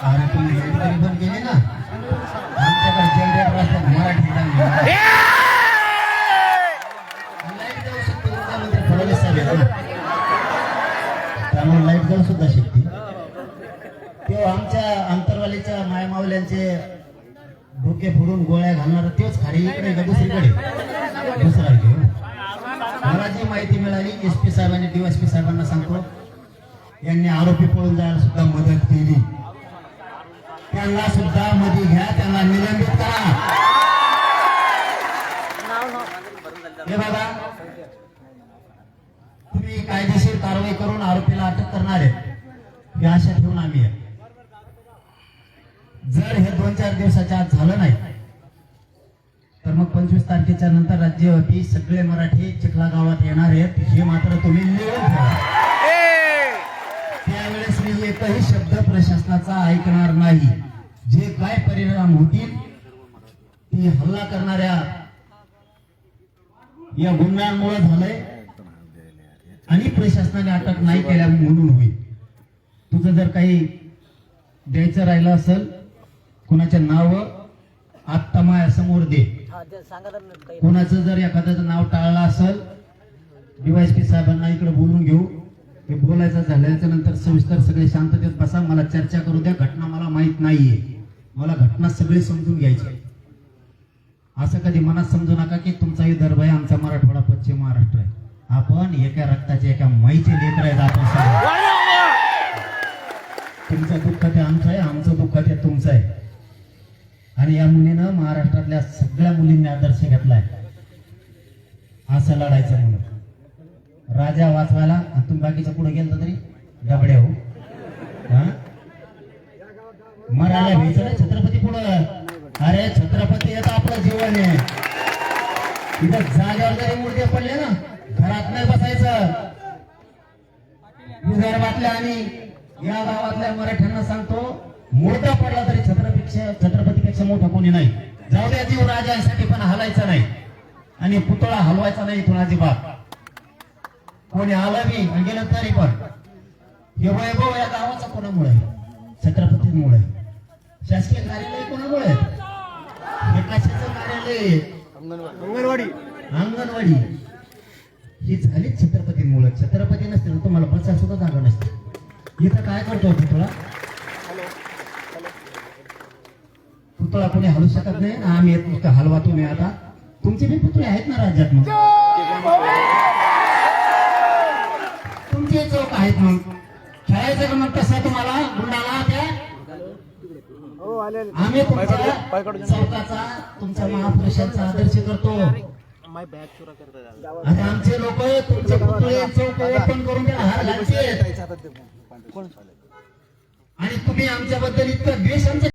अरे तुम्ही जनरेटर पण केले ना, आमच्याकडे जनरेटर असतात मराठी लाईट जाऊ शकते त्यामध्ये फडणवीस साहेब आहेत ना, त्यामुळे लाईट जाऊ सुद्धा शकते. तेव्हा आमच्या अंतरवालीच्या मायमावल्यांचे डोके फोडून गोळ्या घालणार तेच खाली इकडे का दुसरीकडे दुसरा घेऊ. मला जी माहिती मिळाली SP साहेबांनी DSP साहेबांना सांगतो, यांनी आरोपी पळून जायला सुद्धा मदत केली. त्यांना सुद्धा मध्ये घ्या, त्यांना निलंबित करा. हे बघा, तुम्ही कायदेशीर कारवाई करून आरोपीला अटक करणार आहे ही आशा ठेवून आम्ही आहे. जर हे 2-4 दिवसाच्या आत झालं नाही तर मग 25 तारखेच्या नंतर राज्यव्यापी सगळे मराठी चिखला गावात येणार आहेत. हे मात्र तुम्ही लिहून ठेवा. त्यावेळेस मी एकही शब्द प्रशासनाचा ऐकणार नाही. जे काय परिणाम होतील ती हल्ला करणाऱ्या या गुन्ह्यांमुळे झालंय आणि प्रशासनाने अटक नाही केल्या म्हणून होईल. तुझं जर काही द्यायचं राहिलं असेल, कुणाचे नाव आत्ता माया समोर दे. कुणाचं जर एखाद्याचं नाव टाळलं असेल, DSP साहेबांना इकडे बोलून घेऊ. हे बोलायचं झाल्याच्या नंतर सविस्तर सगळे शांततेत बसा, मला चर्चा करू द्या. घटना मला माहित नाहीये, मला घटना सगळी समजून घ्यायची. असं कधी मनात समजू नका की तुमचा विदर्भ आहे, आमचा मराठवाडा पश्चिम महाराष्ट्र आहे. आपण एका रक्ताचे एका माईचे लेकर आहेत. आपण तुमचं दुःख ते आमचं आहे, आमचं दुःख ते तुमचं आहे. आणि या मुलीनं महाराष्ट्रातल्या सगळ्या मुलींनी आदर्श घेतलाय असं लढायचं म्हणून. राजा वाचवायला आणि तुम्ही बाकीच्या पुढे गेलं तरी डबड्या हो. मरायला व्हायचं ना छत्रपती पुढं. अरे छत्रपती येतं आपलं जीवन आहे. इथं जागेवर जरी मूर्ती पडले ना, घरात नाही बसायचं. विदर्भातल्या आणि या गावातल्या मराठ्यांना सांगतो, मोठा पडला तरी छत्रपतीपेक्षा मोठा कोणी नाही. जाऊ द्या, जीव राजासाठी पण हलायचा नाही आणि पुतळा हलवायचा नाही इथून अजिबात. कोणी आलं बी गेलं तरी पण हे वैभव या गावाचा कोणामुळे? छत्रपतींमुळे. शासकीय कार्यालय कोणामुळे? हे कशाचं कार्यालय? अंगणवाडी ही झाली छत्रपतींमुळे. छत्रपती नसते तर तुम्हाला बसा सुद्धा जागा नसते. इथं काय करतो पुतळा? पुतळा कोणी हलू शकत नाही. आम्ही येत नुसतं हलवा. तुम्ही आता तुमचे बी पुतळे आहेत ना राज्यात, मग तुमचे चौक आहेत, मग खेळायचं का मग कसं तुम्हाला गुंडाला त्या? आम्ही तुमच्या चौकाचा, तुमच्या महापुरुषांचा आदर्श करतो. आता आमचे लोक तुमचे पुतळे चौक ओपन करून द्या, हार घालचे आणि तुम्ही आमच्याबद्दल इतकं द्वेष आमच्या